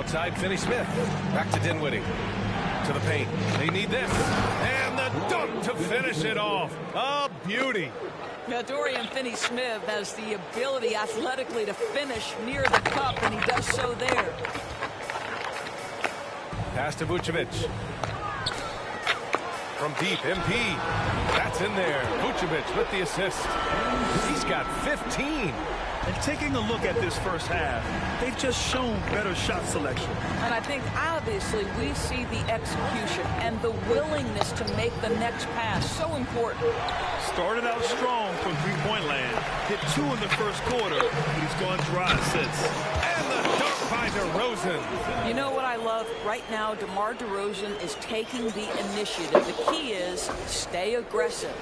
Outside, Finney Smith. Back to Dinwiddie. To the paint. They need this. And the dunk to finish it off. A beauty. Yeah, Dorian Finney-Smith has the ability athletically to finish near the cup, and he does so there. Pass to Vucevic. From deep, MP. That's in there. Vucevic with the assist. He's got 15. And taking a look at this first half, they've just shown better shot selection. And I think, obviously, we see the execution and the willingness to make the next pass so important. Started out strong from three-point land. Hit 2 in the first quarter, but he's gone dry since. And the dunk by DeRozan. You know what I love? Right now, DeMar DeRozan is taking the initiative. The key is stay aggressive.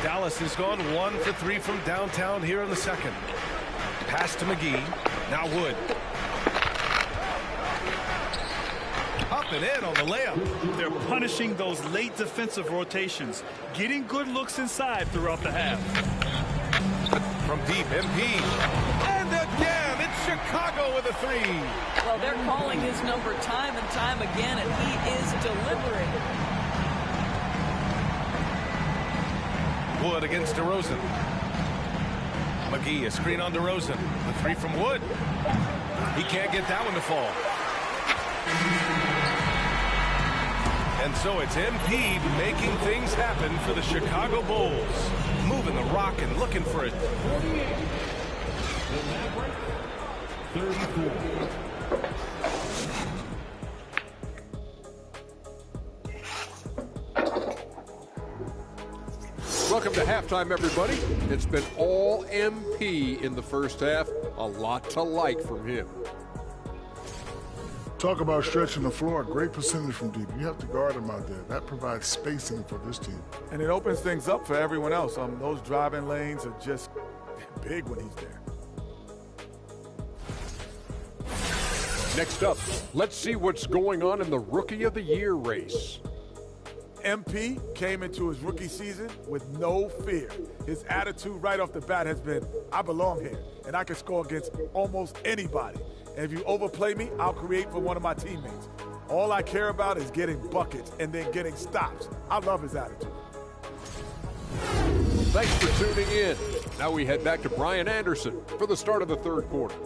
Dallas has gone 1 for 3 from downtown here in the second. Pass to McGee. Now Wood. Up and in on the layup. They're punishing those late defensive rotations, getting good looks inside throughout the half. From deep, MP. And again, it's Chicago with a 3. Well, they're calling his number time and time again, and he is delivering. Wood against DeRozan. McGee, a screen on DeRozan. The 3 from Wood. He can't get that one to fall. And so it's MP making things happen for the Chicago Bulls. Moving the rock and looking for it. 34. Welcome to halftime, everybody. It's been all MP in the first half. A lot to like from him. Talk about stretching the floor. Great percentage from deep. You have to guard him out there. That provides spacing for this team. And it opens things up for everyone else. Those driving lanes are just big when he's there. Next up, let's see what's going on in the Rookie of the Year race. MP came into his rookie season with no fear. His attitude right off the bat has been, I belong here, and I can score against almost anybody. And if you overplay me, I'll create for one of my teammates. All I care about is getting buckets and then getting stops. I love his attitude. Thanks for tuning in. Now we head back to Brian Anderson for the start of the third quarter.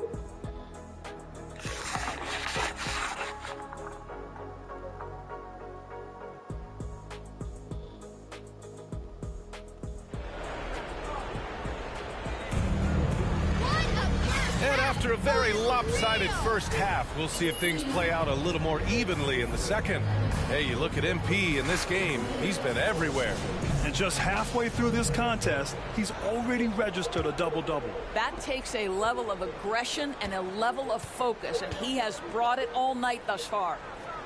After a very lopsided first half, we'll see if things play out a little more evenly in the second. Hey, you look at MP in this game, he's been everywhere. And just halfway through this contest, he's already registered a double-double. That takes a level of aggression and a level of focus, and he has brought it all night thus far.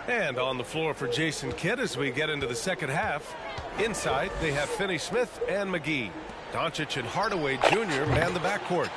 And on the floor for Jason Kidd as we get into the second half. Inside, they have Finney-Smith and McGee. Doncic and Hardaway Jr. man the backcourt.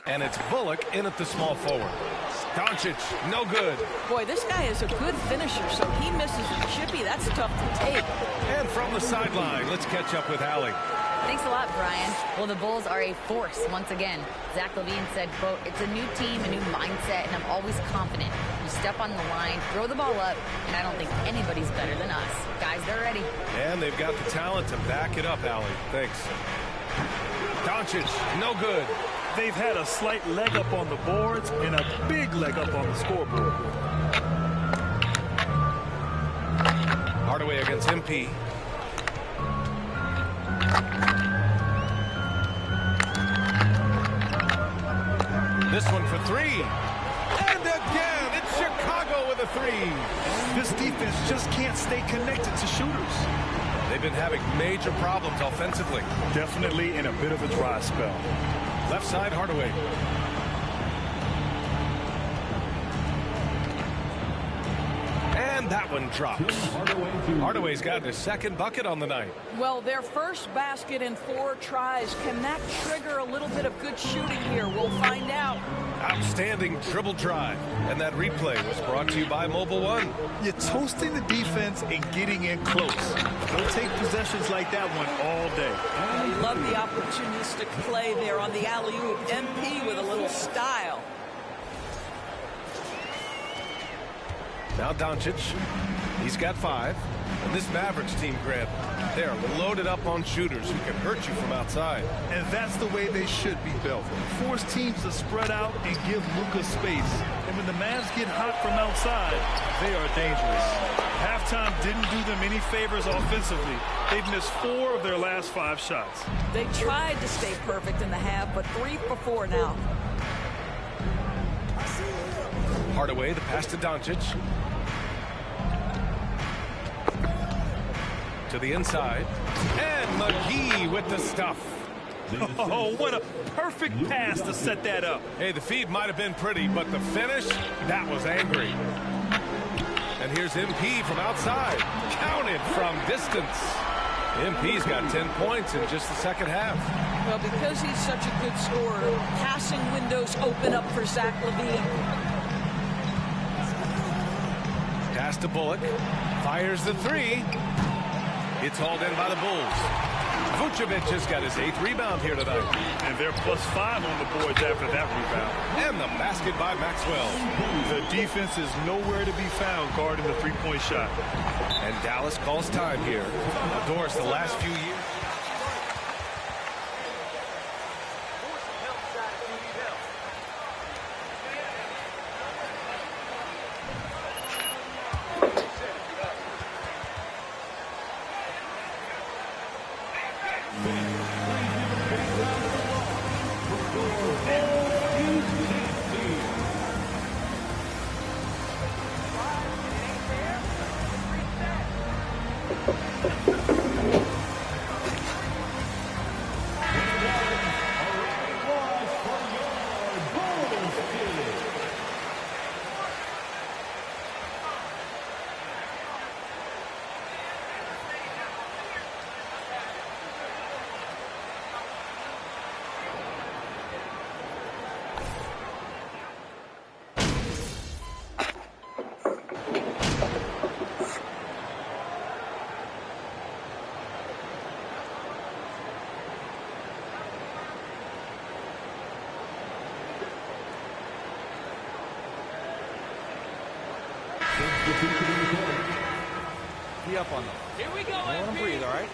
And it's Bullock in at the small forward. Doncic, no good. Boy, this guy is a good finisher, so he misses a chippy. That's tough to take. And from the sideline, let's catch up with Allie. Thanks a lot, Brian. Well, the Bulls are a force once again. Zach LaVine said, quote, "It's a new team, a new mindset, and I'm always confident. You step on the line, throw the ball up, and I don't think anybody's better than us. Guys, they're ready." And they've got the talent to back it up, Allie. Thanks. Doncic, no good. They've had a slight leg up on the boards and a big leg up on the scoreboard. Hardaway against MP. This one for three. And again, it's Chicago with a three. This defense just can't stay connected to shooters. They've been having major problems offensively. Definitely in a bit of a dry spell. Left side, Hardaway. And that one drops. Hardaway's got his second bucket on the night. Well, their first basket in 4 tries. Can that trigger a little bit of good shooting here? We'll find out. Outstanding dribble drive. And that replay was brought to you by Mobile One. You're toasting the defense and getting in close. They'll take possessions like that one all day. We love the opportunistic play there on the alley-oop. MP with a little style. Now Doncic, he's got 5. And this Mavericks team, Grant, they're loaded up on shooters who can hurt you from outside. And that's the way they should be built. Force teams to spread out and give Luka space. And when the Mavs get hot from outside, they are dangerous. Halftime didn't do them any favors offensively. They've missed 4 of their last 5 shots. They tried to stay perfect in the half, but 3 for 4 now. Hardaway, the pass to Doncic. To the inside. And McGee with the stuff. Oh, what a perfect pass to set that up. Hey, the feed might have been pretty, but the finish, that was angry. And here's MP from outside. Counted from distance. MP's got 10 points in just the second half. Well, because he's such a good scorer, passing windows open up for Zach LaVine. Pass to Bullock. Fires the 3. It's hauled in by the Bulls. Vucevic has got his 8th rebound here tonight. And they're +5 on the boards after that rebound. And the basket by Maxwell. The defense is nowhere to be found guarding the three-point shot. And Dallas calls time here. Now, Doris, the last few years. Be up on them. Here we go, Let them breathe, all right?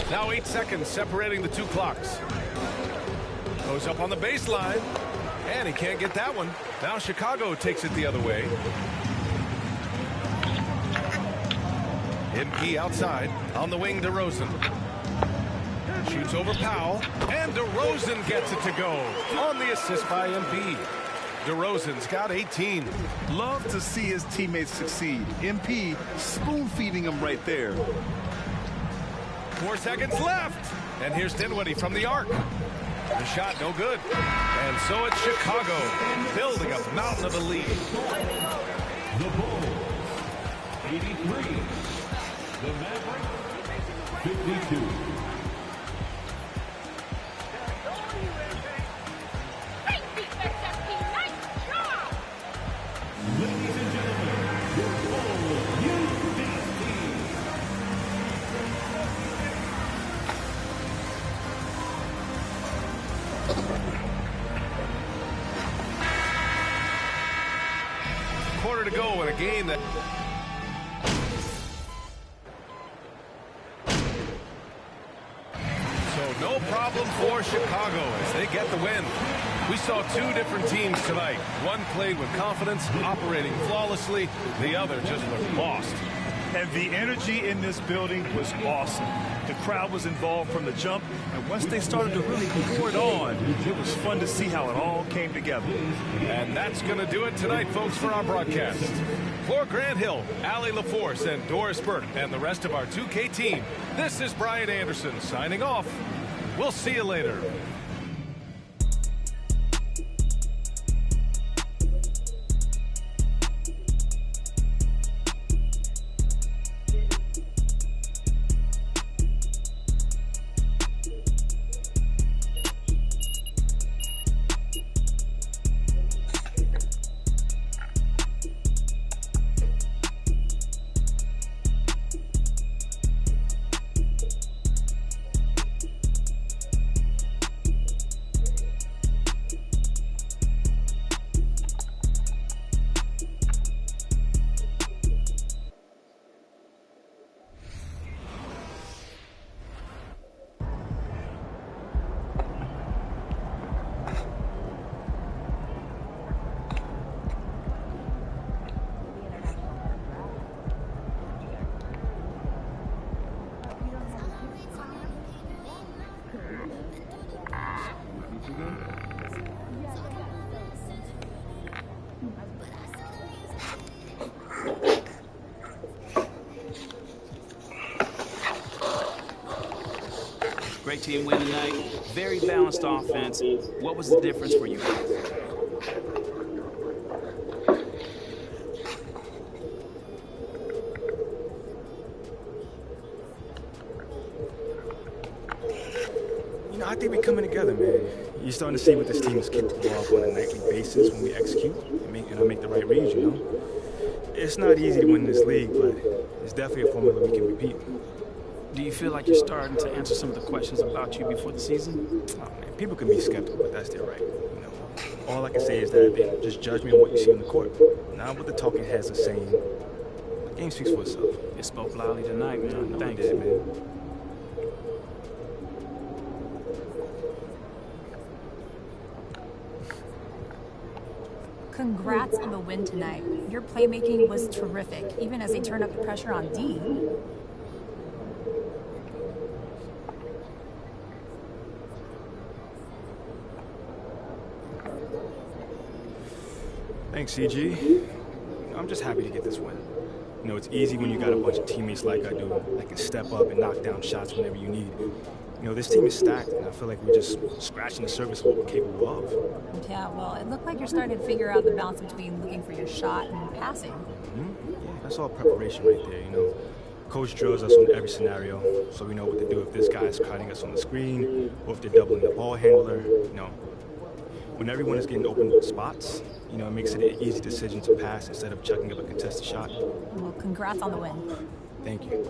Now 8 seconds separating the two clocks. Goes up on the baseline, and he can't get that one. Now Chicago takes it the other way. MP outside, on the wing, DeRozan. Shoots over Powell, and DeRozan gets it to go on the assist by MP. DeRozan's got 18. Love to see his teammates succeed. MP spoon-feeding him right there. 4 seconds left. And here's Dinwiddie from the arc. The shot no good. And so it's Chicago building a mountain of a lead. The Bulls, 83. The Mavericks, 52. Ladies and gentlemen, your Bulls U.S. team. Quarter to go in a game that... So no problem for Chicago as they get the win. We saw two different teams tonight. One played with confidence, operating flawlessly. The other just looked lost. And the energy in this building was awesome. The crowd was involved from the jump, and once they started to really pour it on, it was fun to see how it all came together. And that's going to do it tonight, folks, for our broadcast. For Grant Hill, Allie LaForce, and Doris Burke, and the rest of our 2K team, this is Brian Anderson signing off. We'll see you later. Great team win tonight. Very balanced offense. What was the difference for you guys? You know, I think we're coming together, man. You're starting to see what this team is capable of on a nightly basis when we execute and I make the right reads, you know? It's not easy to win this league, but it's definitely a formula we can repeat. Do you feel like you're starting to answer some of the questions about you before the season? Oh, man, people can be skeptical, but that's their right. You know, all I can say is that they just judge me on what you see on the court, not what the talking heads are saying. The game speaks for itself. It spoke loudly tonight, man. Thanks, man. Congrats on the win tonight. Your playmaking was terrific, even as they turned up the pressure on D. Thanks, CG. I'm just happy to get this win. You know, it's easy when you got a bunch of teammates like I do that can step up and knock down shots whenever you need. You know, this team is stacked, and I feel like we're just scratching the surface of what we're capable of. Yeah, well, it looked like you're starting to figure out the balance between looking for your shot and passing. Mm-hmm. Yeah, that's all preparation right there, you know. Coach drills us on every scenario, so we know what to do if this guy's crowding us on the screen, or if they're doubling the ball handler, you know. When everyone is getting open spots, you know, it makes it an easy decision to pass instead of chucking up a contested shot. Well, congrats on the win. Thank you.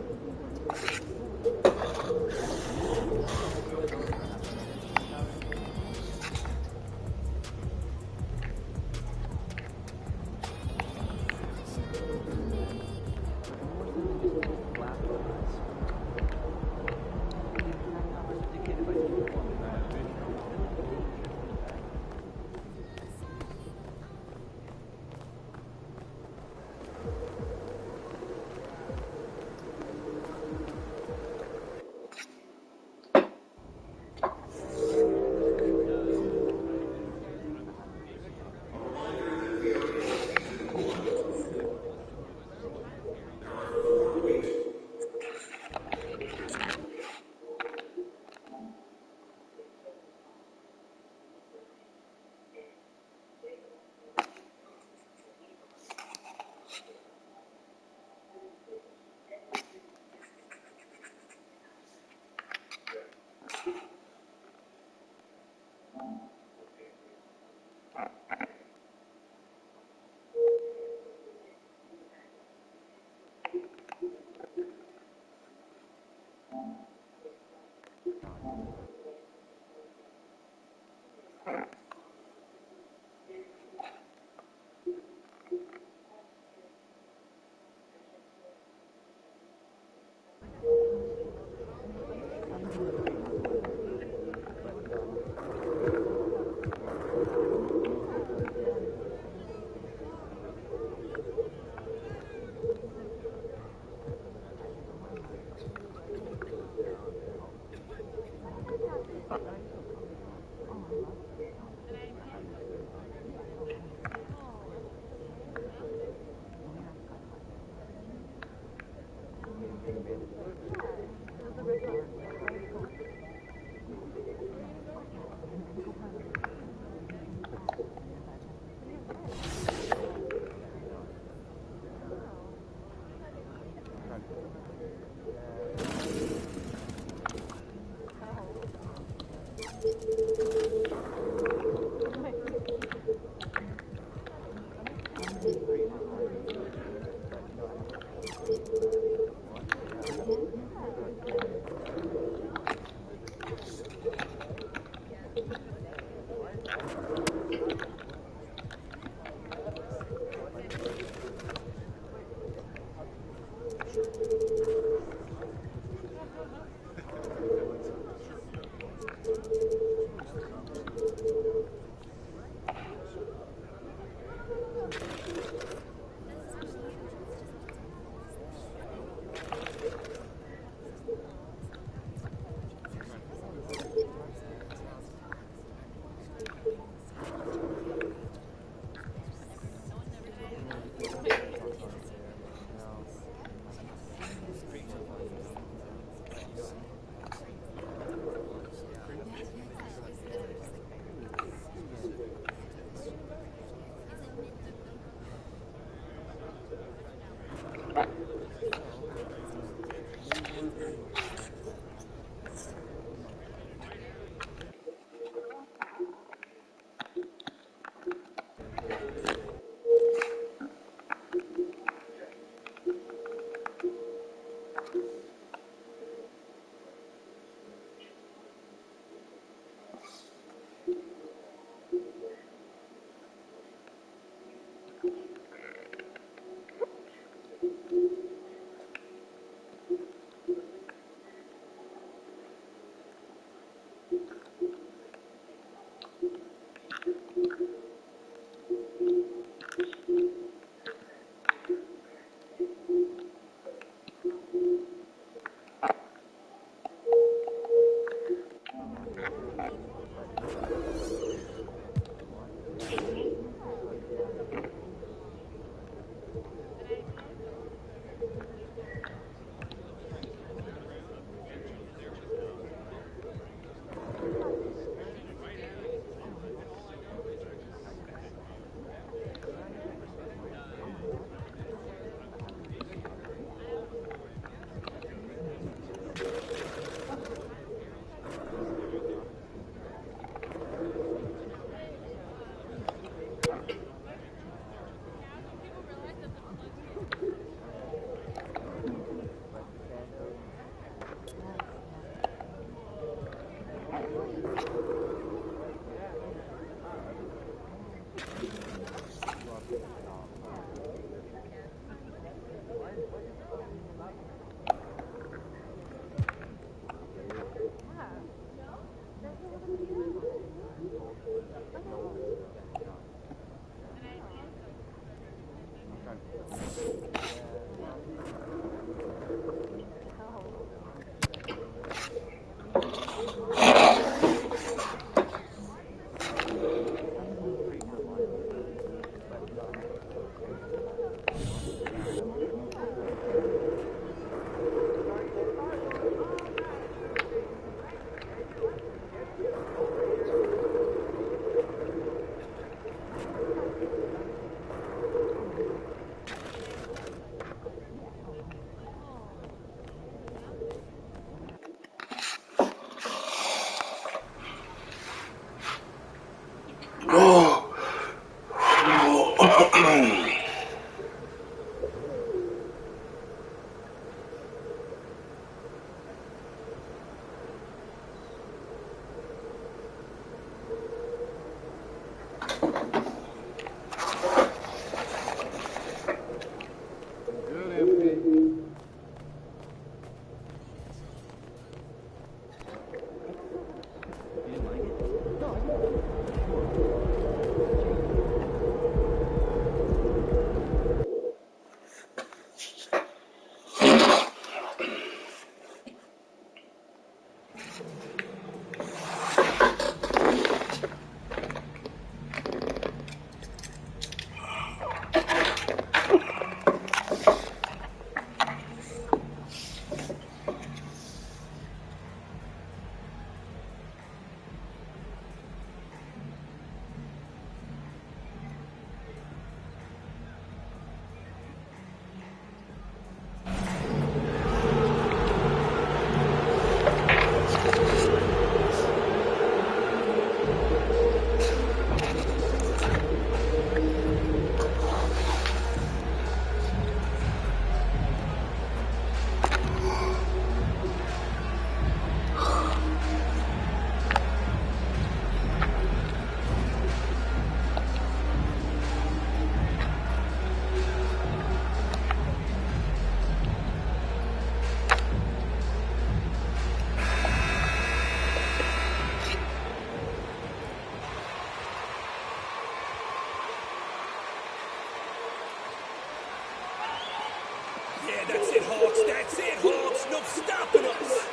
stopping us.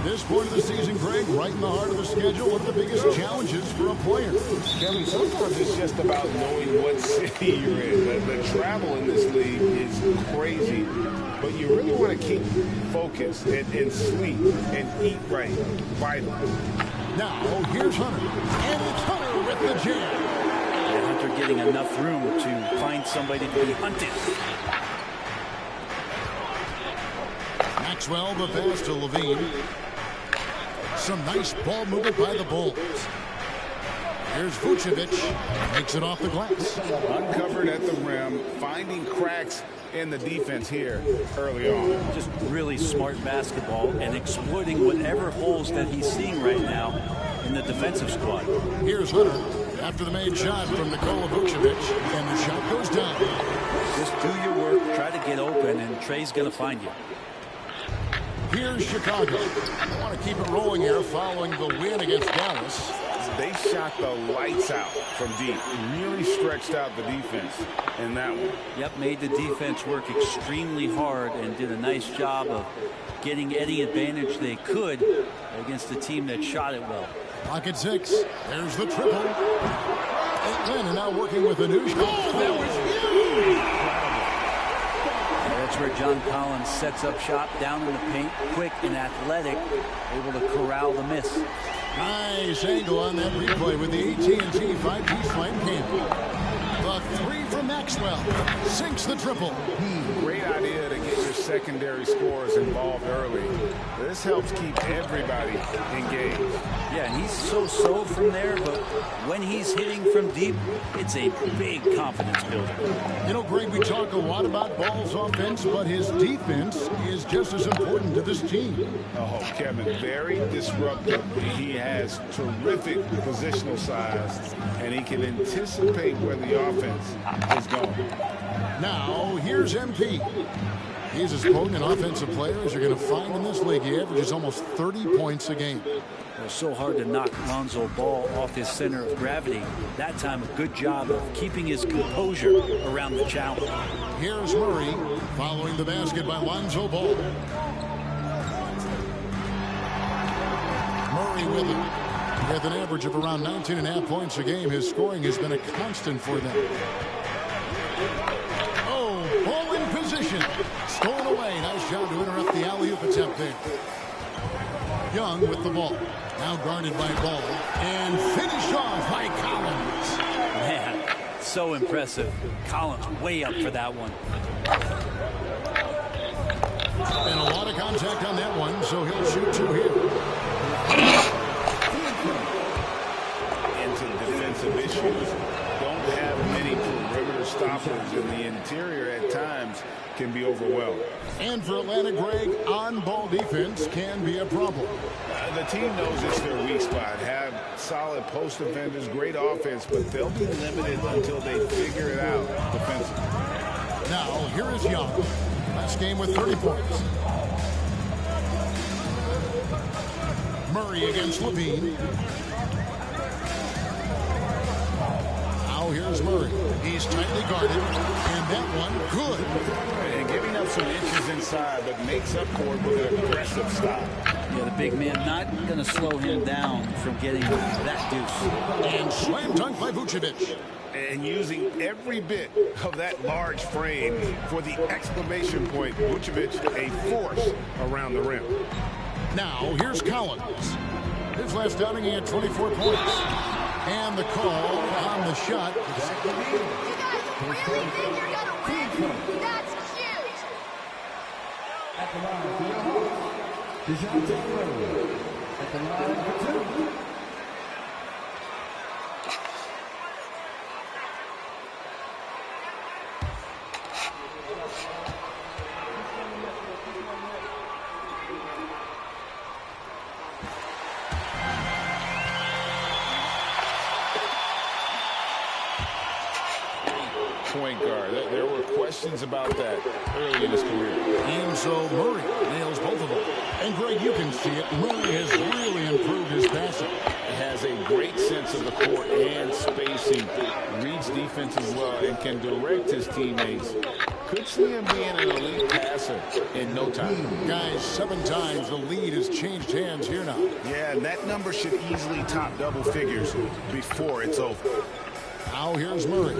This point of the season, Greg, right in the heart of the schedule, one of the biggest challenges for a player. Kevin, sometimes it's just about knowing what city you're in. The travel in this league is crazy, but you really want to keep focused and sleep and eat right. Vital. Now, here's Hunter. And it's Hunter with the jam. And Hunter getting enough room to find somebody to be hunted. Maxwell, the pass to Levine. Some nice ball movement by the Bulls. Here's Vucevic. Makes it off the glass. Uncovered at the rim, finding cracks in the defense here early on. Just really smart basketball and exploiting whatever holes that he's seeing right now in the defensive squad. Here's Hunter after the made shot from Nikola Vucevic, and the shot goes down. Just do your work, try to get open, and Trey's going to find you. Here's Chicago. They want to keep it rolling here following the win against Dallas. They shot the lights out from deep. Really stretched out the defense in that one. Yep, made the defense work extremely hard and did a nice job of getting any advantage they could against a team that shot it well. Pocket 6. There's the triple. Atlanta now working with a new shot. Oh, that was huge! That's where John Collins sets up shop down in the paint, quick and athletic, able to corral the miss. Nice angle on that replay with the AT&T 5G slam cam. The three from Maxwell sinks the triple. Great idea to get your secondary scorers involved early. This helps keep everybody engaged. Yeah, and he's so from there, but when he's hitting from deep, it's a big confidence builder. You know, Greg, we talk a lot about Ball's offense, but his defense is just as important to this team. Oh, Kevin, very disruptive. He has terrific positional size, and he can anticipate where the offense is going. Now, here's MP. He's as potent an offensive player as you're going to find in this league. He averages almost 30 points a game. It was so hard to knock Lonzo Ball off his center of gravity. That time, a good job of keeping his composure around the challenge. Here's Murray following the basket by Lonzo Ball. Murray with him. With an average of around 19.5 points a game, his scoring has been a constant for them. Oh, ball in position. Stolen away. Nice job to interrupt the alley-oop attempt there. Young with the ball. Now guarded by Ball. And finished off by Collins. Man, so impressive. Collins way up for that one. And a lot of contact on that one, so he'll shoot two here. Into defensive issues. Don't have many perimeter stoppers, and the interior at times can be overwhelmed. And for Atlanta, Greg, on-ball defense can be a problem. The team knows it's their weak spot. Have solid post defenders, great offense, but they'll be limited until they figure it out defensively. Now, here is Young. Last game with 30 points. Murray against Levine. Now here's Murray. He's tightly guarded, and that one good. And giving up some inches inside, but makes up for it with an aggressive stop. Yeah, the big man not going to slow him down from getting that deuce. And slam dunk by Vucevic. And using every bit of that large frame for the exclamation point. Vucevic, a force around the rim. Now, here's Collins. His last outing, he had 24 points. And the call on the shot. You guys really think you're going to win? That's huge. At the line for your host, DeJounte Murray. At the line for two. point guard. There were questions about that early in his career. And so Murray nails both of them. And Greg, you can see it. Murray has really improved his passing. Has a great sense of the court and spacing. Reads defenses well and can direct his teammates. Could see him being an elite passer in no time. Guys, 7 times the lead has changed hands here now. Yeah, and that number should easily top double figures before it's over. Now here's Murray.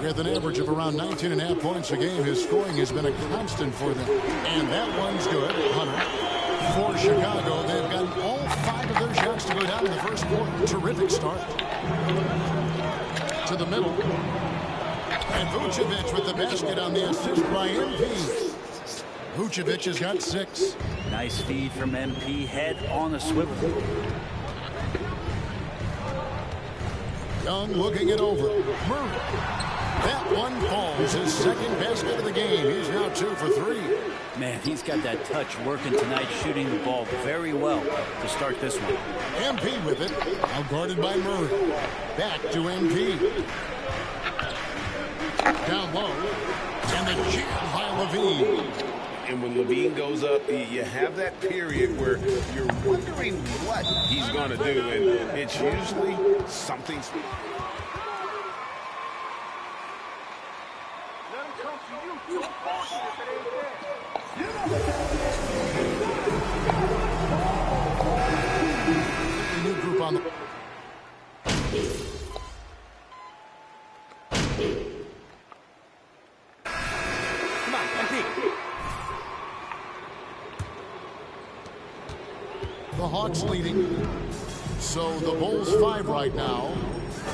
With an average of around 19.5 points a game, his scoring has been a constant for them. And that one's good. Hunter. For Chicago, they've gotten all 5 of their shots to go down in the first quarter. Terrific start. To the middle. And Vucevic with the basket on the assist by MP. Vucevic has got 6. Nice feed from MP. Head on the swivel. Young looking it over. Murray. That one falls. His second basket of the game. He's now 2 for 3. Man, he's got that touch working tonight, shooting the ball very well to start this one. MP with it. Now guarded by Murray. Back to MP. Down low. And the jam by Levine. And when Levine goes up, you have that period where you're wondering what he's going to do. And it's usually something. New group on the... Come on, MP. The Hawks leading. So the Bulls 5 right now.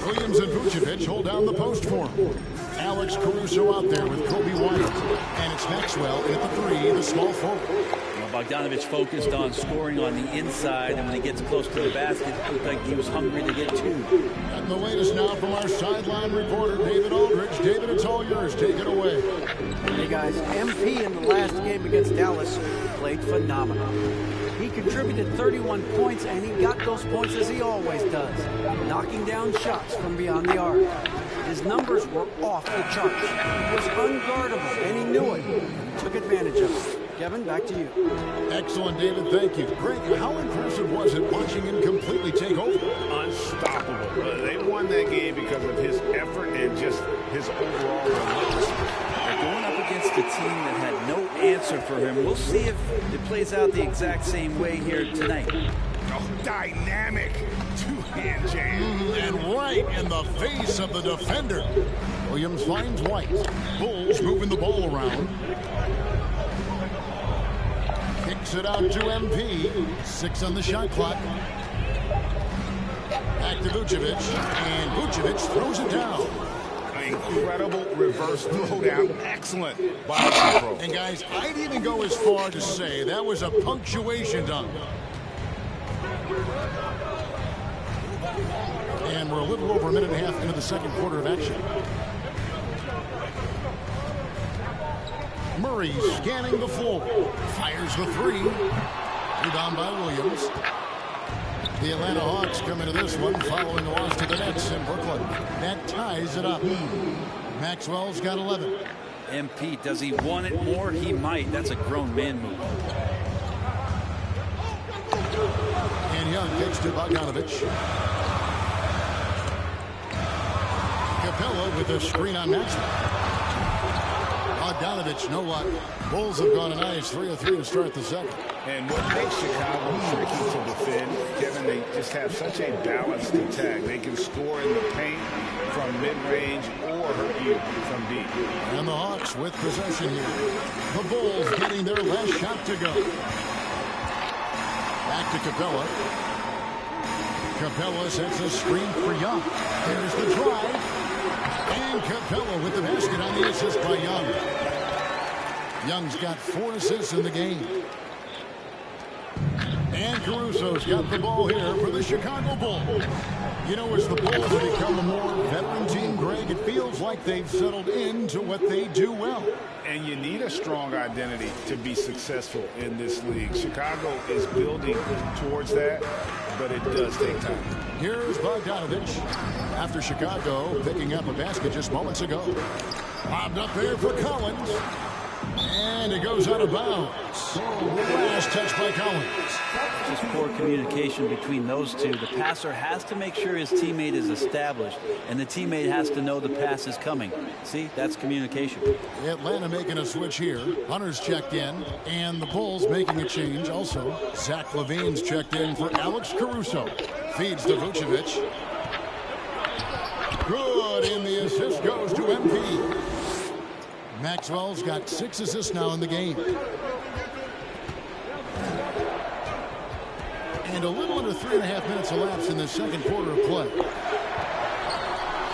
Williams and Vucevic hold down the post for him. Alex Caruso out there with Kobe White. And it's Maxwell in at the 3, the small forward. Well, Bogdanovich focused on scoring on the inside, and when he gets close to the basket, it looked like he was hungry to get 2. And the latest now from our sideline reporter, David Aldridge. David, it's all yours. Take it away. Hey, guys, MP in the last game against Dallas played phenomenal. He contributed 31 points, and he got those points as he always does, knocking down shots from beyond the arc. His numbers were off the charts. He was unguardable, and he knew it. He took advantage of it. Kevin, back to you. Excellent, David. Thank you. Greg, how impressive was it watching him completely take over? Unstoppable. They won that game because of his effort and just his overall relentlessness. They're going up against a team that had no answer for him. We'll see if it plays out the exact same way here tonight. Oh, dynamic two-hand jam. And right in the face of the defender. Williams finds White. Bulls moving the ball around. Kicks it out to MP. 6 on the shot clock. Back to Vucevic. And Vucevic throws it down. Incredible reverse throwdown. Excellent body control. And guys, I'd even go as far to say that was a punctuation dunk. And we're a little over a minute and a half into the second quarter of action. Murray scanning the floor. Fires the 3. Rebound by Williams. The Atlanta Hawks come into this one following the loss to the Nets in Brooklyn. That ties it up. Maxwell's got 11. MP, does he want it more? He might. That's a grown man move. And Young kicks to Bogdanovich. Capella with a screen on Maxwell. Bogdanovich, no luck. Bulls have gone a nice 3 of 3 to start the second. And what makes Chicago tricky to defend, Kevin, they just have such a balanced attack. They can score in the paint from mid-range or hurt you from deep. And the Hawks with possession here. The Bulls getting their last shot to go. Back to Capella. Capella sets a screen for Young. There's the drive. And Capella with the basket on the assist by Young. Young's got 4 assists in the game. And Caruso's got the ball here for the Chicago Bulls. You know, as the Bulls have become a more veteran team, Greg, it feels like they've settled into what they do well. And you need a strong identity to be successful in this league. Chicago is building towards that, but it does take time. Here's Bogdanovich after Chicago picking up a basket just moments ago. Bobbed up there for Collins. And it goes out of bounds. Last touch by Collins. Just poor communication between those two. The passer has to make sure his teammate is established, and the teammate has to know the pass is coming. See, that's communication. Atlanta making a switch here. Hunter's checked in, and the Bulls making a change also. Zach LaVine's checked in for Alex Caruso. Feeds to Vucevic. Good, and the assist goes to MP. Maxwell's got 6 assists now in the game. And a little under 3.5 minutes elapsed in the second quarter of play.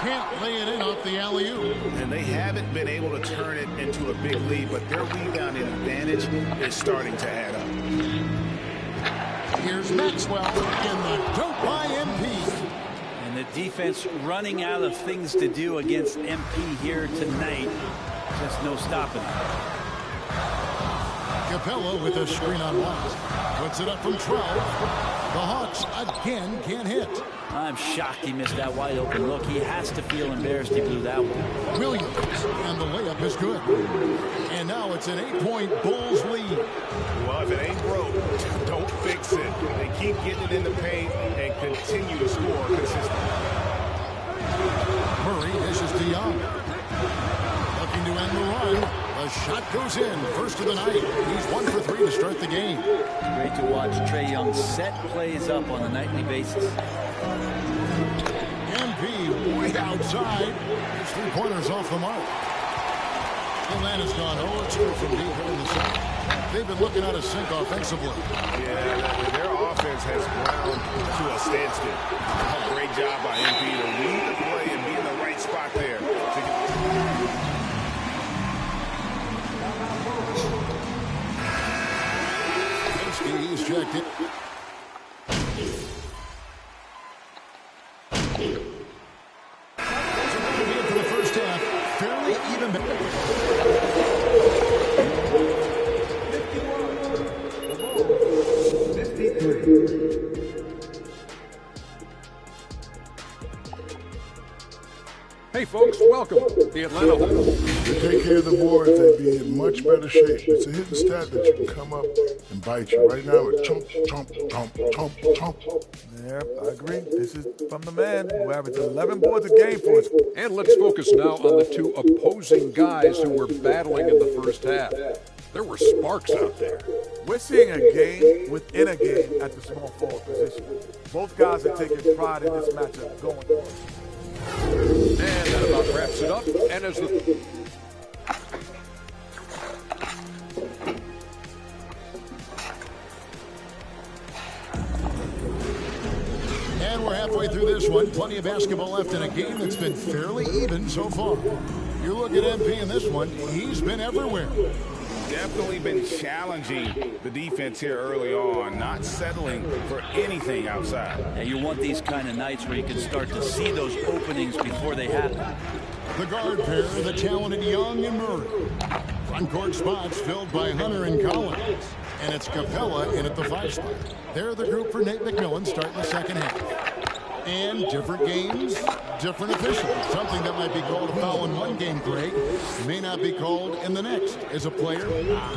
Can't lay it in off the alley-oop. And they haven't been able to turn it into a big lead, but their rebounding advantage is starting to add up. Here's Maxwell in the dunk by MP. And the defense running out of things to do against MP here tonight. Just no stopping. Capella with a screen on White. Puts it up from 12. The Hawks again can't hit. I'm shocked he missed that wide open look. He has to feel embarrassed he blew that one. Williams, and the layup is good. And now it's an 8-point Bulls lead. Well, if it ain't broke, don't fix it. They keep getting it in the paint and continue to score consistently. Murray dishes to Young. Looking to end the run. The shot goes in. First of the night. He's 1 for 3 to start the game. Great to watch Trae Young set plays up on a nightly basis. MP way outside. His 3-pointers off the mark. Atlanta's gone 0-2 from deep here in the second. They've been looking out of sync offensively. Yeah, their offense has ground to a standstill. A great job by MP to read the play and be in the right spot there. He's checked it. For the first half, fairly even. Hey, folks, welcome. The Atlanta Hawks. They take care of the boards, they'd be in much better shape. It's a hidden stat that you can come up and bite you. Right now, it's chomp, chomp, chomp, chomp, chomp. Yeah, I agree. This is from the man who averaged 11 boards a game for us. And let's focus now on the 2 opposing guys who were battling in the first half. There were sparks out there. We're seeing a game within a game at the small forward position. Both guys are taking pride in this matchup going on. And that about wraps it up. And as the And we're halfway through this one. Plenty of basketball left in a game that's been fairly even so far. You look at MP in this one, he's been everywhere. Definitely been challenging the defense here early on, not settling for anything outside. Yeah, you want these kind of nights where you can start to see those openings before they happen. The guard pair, the talented Young and Murray. Front court spots filled by Hunter and Collins. And it's Capella in at the 5 spot. They're the group for Nate McMillan starting the second half. And different games, different officials. Something that might be called a foul in one game, Greg, may not be called in the next. As a player,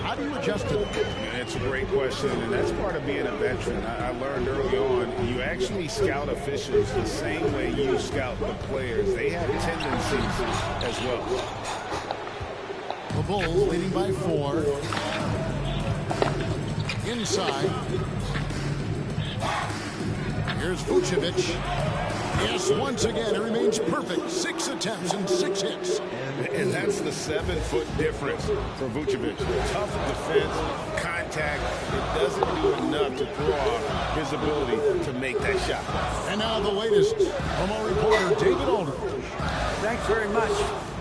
how do you adjust to that? It's a great question, and that's part of being a veteran. I learned early on, you actually scout officials the same way you scout the players. They have tendencies as well. The Bulls leading by 4. Inside. Here's Vucevic. Yes, once again, it remains perfect. 6 attempts and 6 hits. And that's the 7-foot difference for Vucevic. Tough defense, contact. It doesn't do enough to throw off his ability to make that shot. And now the latest from our reporter, David Aldridge. Thanks very much.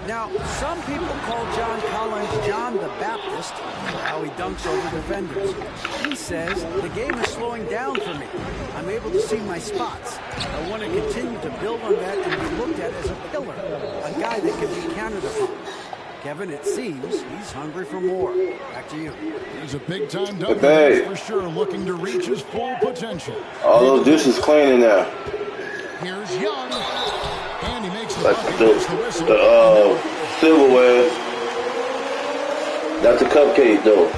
Now, some people call John Collins John the Baptist for how he dunks over defenders. He says, the game is slowing down for me. I'm able to see my spots. I want to continue to build on that and be looked at as a pillar, a guy that can be counted upon. Kevin, it seems he's hungry for more. Back to you. He's a big-time dunker, that's for sure, looking to reach his full potential. All those dishes clean in there. Here's Young, and he makes the Like bucket, the gets the whistle. silverware. That's a cupcake, though.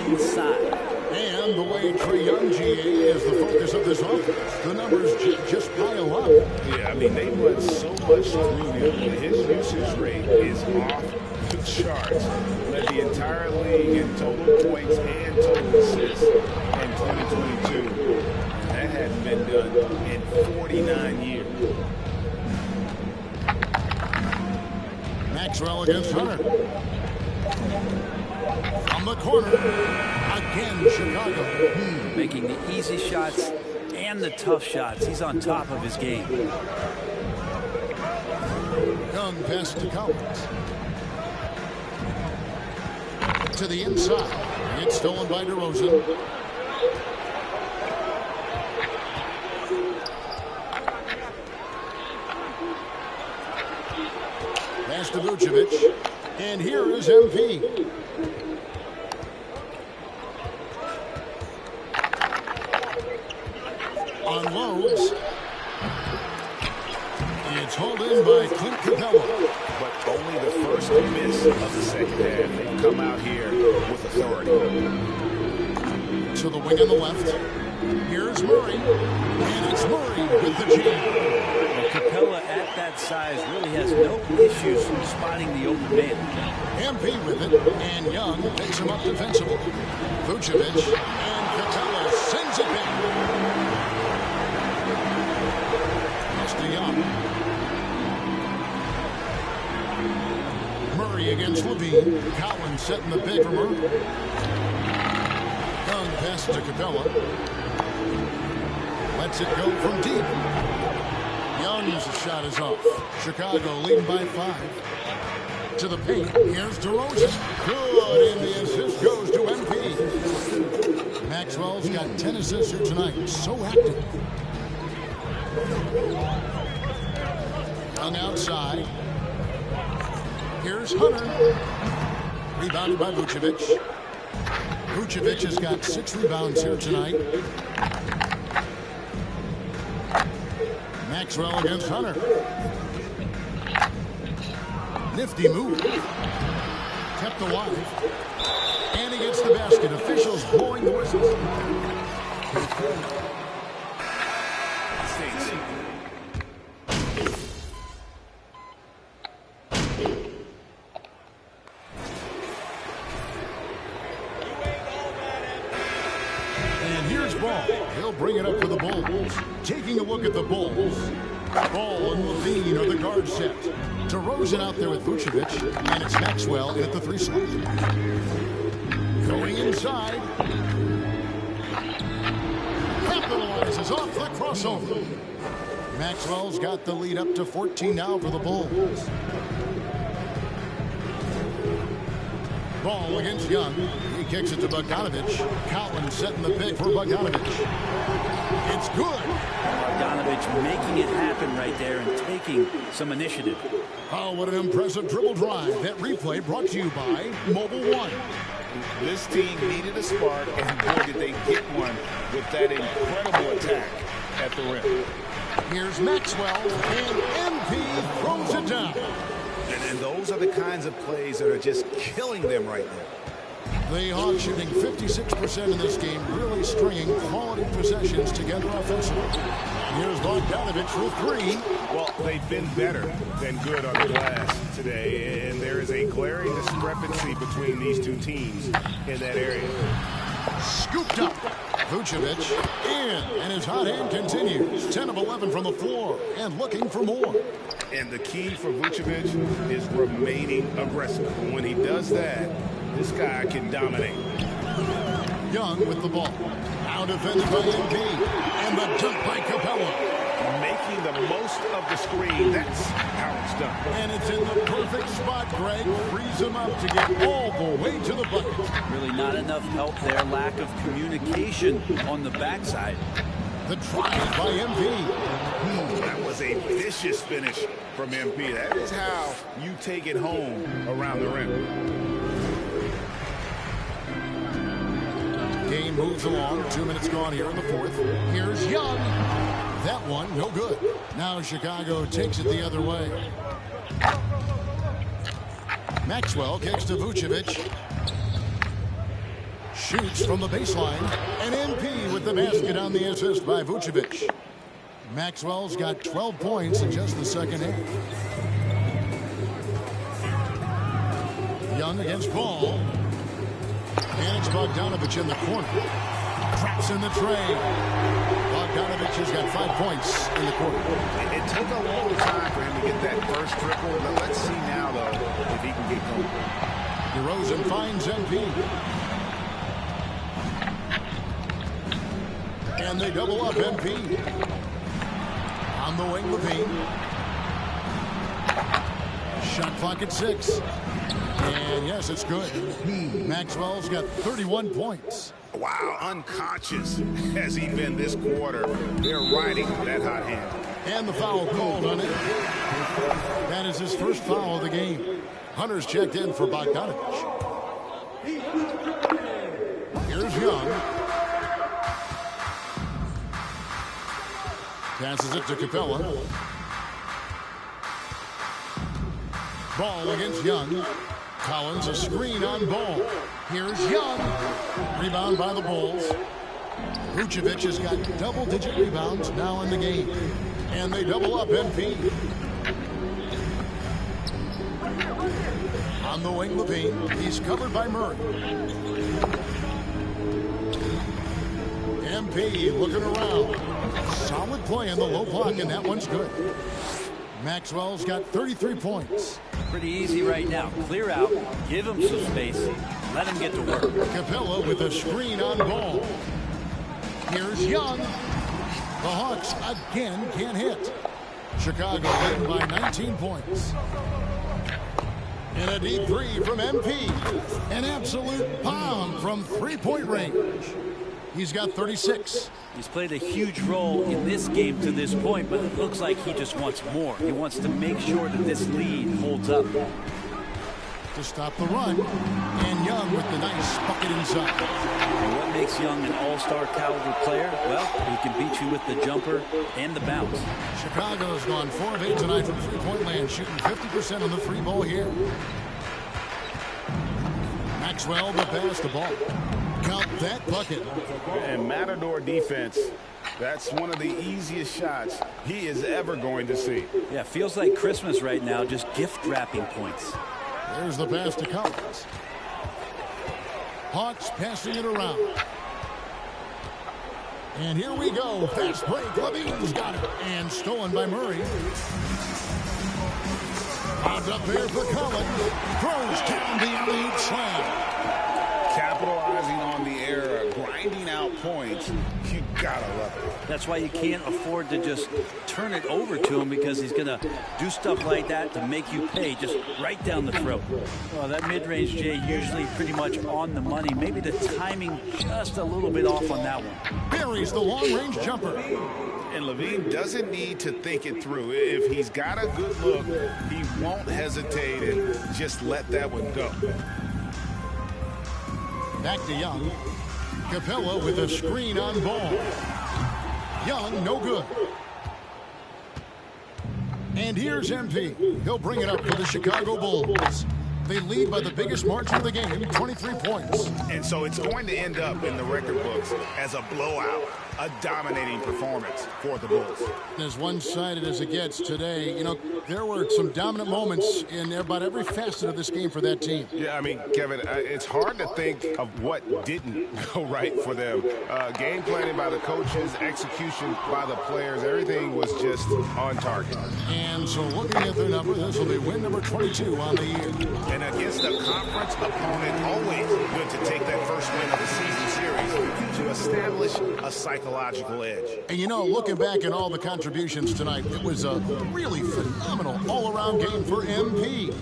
Inside. And the way Trae Young, GA, is the focus of this offense, the numbers just pile up. Yeah, I mean, they run so much through him. His usage rate is off the charts. Led the entire league in total points and total assists in 2022. That hadn't been done in 49 years. Maxwell against Hunter. From the corner, again, Chicago. Making the easy shots and the tough shots. He's on top of his game. Young pass to Collins. To the inside. It's stolen by DeRozan. Pass to Vucevic. And here is MP. Unloads. It's hauled in by Clint Capella. But only the first miss of the second half. They've come out here with authority. To the wing on the left. Here's Murray. And it's Murray with the jam. Well, Capella at that size really has no issues spotting the open man. MP with it. And Young picks him up defensively. Vucevic. And Capella sends it back. Young. Murray against Levine. Collins setting the pick for Murray. Young passes to Capella. Lets it go from deep. Young's shot is off. Chicago leading by 5. To the paint. Here's DeRozan. Good, and the assist goes to MP. Maxwell's got 10 assists here tonight. So active. Young outside. Here's Hunter. Rebounded by Vucevic. Vucevic has got 6 rebounds here tonight. Maxwell against Hunter. Nifty move. Kept alive. And he gets the basket. Officials blowing the whistles. Bring it up for the Bulls. Taking a look at the Bulls. Ball and Levine are the guard set. DeRozan out there with Vucevic. And it's Maxwell in at the 3 slot. Going inside. Capitalizes off the crossover. Maxwell's got the lead up to 14 now for the Bulls. Ball against Young. He kicks it to Bogdanovich. Collins setting the pick for Bogdanovich. It's good. Bogdanovich making it happen right there and taking some initiative. Oh, what an impressive dribble drive. That replay brought to you by Mobile One. This team needed a spark, and boy, did they get one with that incredible attack at the rim. Here's Maxwell, and MP throws it down. And those are the kinds of plays that are just killing them right now. The Hawks shooting 56% in this game, really stringing quality possessions together offensively. Here's Bogdanovich for 3. Well, they've been better than good on the glass today, and there is a glaring discrepancy between these two teams in that area. Scooped up. Vucevic in, and his hot hand continues. 10 of 11 from the floor, and looking for more. And the key for Vucevic is remaining aggressive. When he does that, this guy can dominate. Young with the ball. Now defended by MP. And the dunk by Capella. Making the most of the screen. That's how it's done. And it's in the perfect spot, Greg. Frees him up to get all the way to the bucket. Really not enough help there. Lack of communication on the backside. The drive by MP. That was a vicious finish from MP. That is how you take it home around the rim. Game moves along. 2 minutes gone here in the fourth. Here's Young. That one, no good. Now Chicago takes it the other way. Maxwell kicks to Vucevic. Shoots from the baseline. And MP with the basket on the assist by Vucevic. Maxwell's got 12 points in just the second half. Young against Ball. And it's Bogdanovich in the corner. Traps in the tray. Bogdanovich has got 5 points in the quarter. It took a long time for him to get that first triple. But let's see now, though, if he can get going. DeRozan finds MP. And they double up MP. On the wing, Levine. Shot clock at 6. And yes, it's good. Maxwell's got 31 points. Wow, unconscious has he been this quarter. They're riding that hot hand. And the foul called on it. That is his first foul of the game. Hunter's checked in for Bogdanovich. Here's Young. Passes it to Capella. Ball against Young. Collins a screen on Ball. Here's Young. Rebound by the Bulls. Vucevic has got double-digit rebounds now in the game. And they double up MP. On the wing, Levine. He's covered by Murray. MP looking around. Solid play in the low block, and that one's good. Maxwell's got 33 points. Pretty easy right now. Clear out, give him some space, let him get to work. Capella with a screen on Ball. Here's Young. The Hawks again can't hit. Chicago leading by 19 points. And a deep three from MP. An absolute bomb from three-point range. He's got 36. He's played a huge role in this game to this point, but it looks like he just wants more. He wants to make sure that this lead holds up. To stop the run. And Young with the nice bucket inside. And what makes Young an all-star caliber player? Well, he can beat you with the jumper and the bounce. Chicago's gone 4 of 8 tonight from three-point land, shooting 50% on the free ball here. Maxwell the pass, the ball. Count that bucket. And Matador defense, that's one of the easiest shots he is ever going to see. Yeah, feels like Christmas right now, just gift wrapping points. There's the pass to Collins. Hawks passing it around. And here we go. Fast break. Levine's got it. And stolen by Murray. Odds up there for Collins. Throws down the alley-oop slam. Capitalizing on the error, grinding out points. You gotta love it. That's why you can't afford to just turn it over to him, because he's going to do stuff like that to make you pay just right down the throat. Well, that mid-range, Jay, usually pretty much on the money. Maybe the timing just a little bit off on that one. Buries the long-range jumper. And Levine doesn't need to think it through. If he's got a good look, he won't hesitate and just let that one go. Back to Young. Capella with a screen on Ball. Young, no good. And here's MP. He'll bring it up for the Chicago Bulls. They lead by the biggest margin of the game, 23 points. And so it's going to end up in the record books as a blowout, a dominating performance for the Bulls. As one-sided as it gets today, you know, there were some dominant moments in about every facet of this game for that team. Yeah, I mean, Kevin, it's hard to think of what didn't go right for them. Game planning by the coaches, execution by the players, everything was just on target. And so looking at their number, this will be win number 22 on the year. And against a conference opponent, always good to take that first win of the season series to establish a psychological edge. And you know, looking back at all the contributions tonight, it was a really phenomenal all-around game for MP.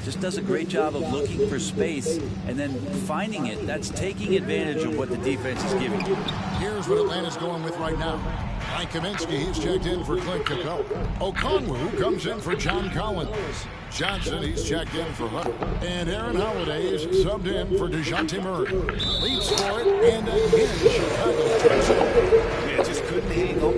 Just does a great job of looking for space and then finding it. That's taking advantage of what the defense is giving you. Here's what Atlanta's going with right now. Mike Kaminsky, he's checked in for Clint Capella. Okonwu comes in for John Collins. Johnson, he's checked in for Hunter. And Aaron Holiday's subbed in for DeJounte Murray. Leads for it, and again, Chicago takes it. Yeah, just couldn't hang on.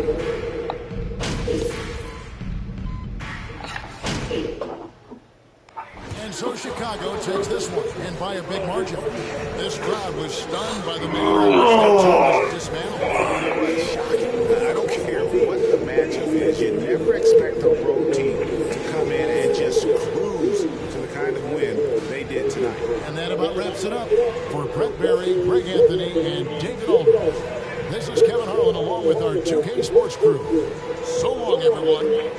And so Chicago takes this one, and by a big margin. This crowd was stunned by the mid-range dismantled. I don't care what the matchup is. You never expect a road team to come in and just cruise to the kind of win they did tonight. And that about wraps it up for Brett Berry, Greg Anthony, and David Aldridge. This is Kevin Harlan along with our 2K Sports crew. So long, everyone.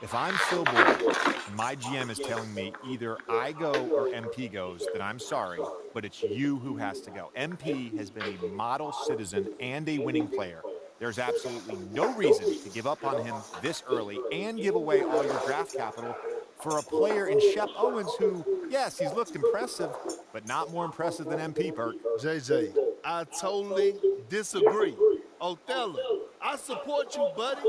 If I'm Phil Boyd, my GM is telling me either I go or MP goes, then I'm sorry, but it's you who has to go. MP has been a model citizen and a winning player. There's absolutely no reason to give up on him this early and give away all your draft capital for a player in Shep Owens who, yes, he's looked impressive, but not more impressive than MP, Perk. JJ, I totally disagree. Othello, I support you, buddy.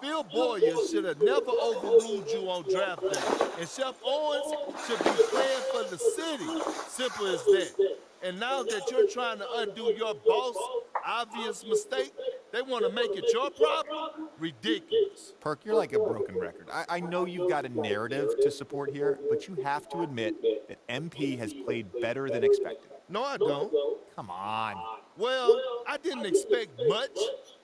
Phil Boyer should have never overruled you on draft day. And Shep Owens should be playing for the city. Simple as that. And now that you're trying to undo your boss' obvious mistake, they want to make it your problem? Ridiculous. Perk, you're like a broken record. I know you've got a narrative to support here, but you have to admit that MP has played better than expected. No, I don't. Come on. Well, I didn't expect much,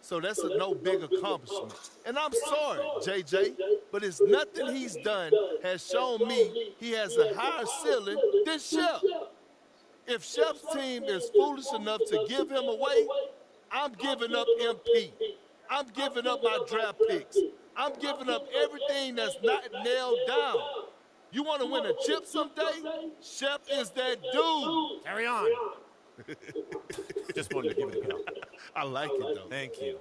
so that's a no big accomplishment. And I'm sorry, JJ, but it's nothing he's done has shown me he has a higher ceiling than Shep. If Shep's team is foolish enough to give him away, I'm giving up MP. I'm giving up my draft picks. I'm giving up everything that's not nailed down. You want to win a chip someday? Shep is that dude. Carry on. Just wanted to give it a go. I like it, though. Thank you.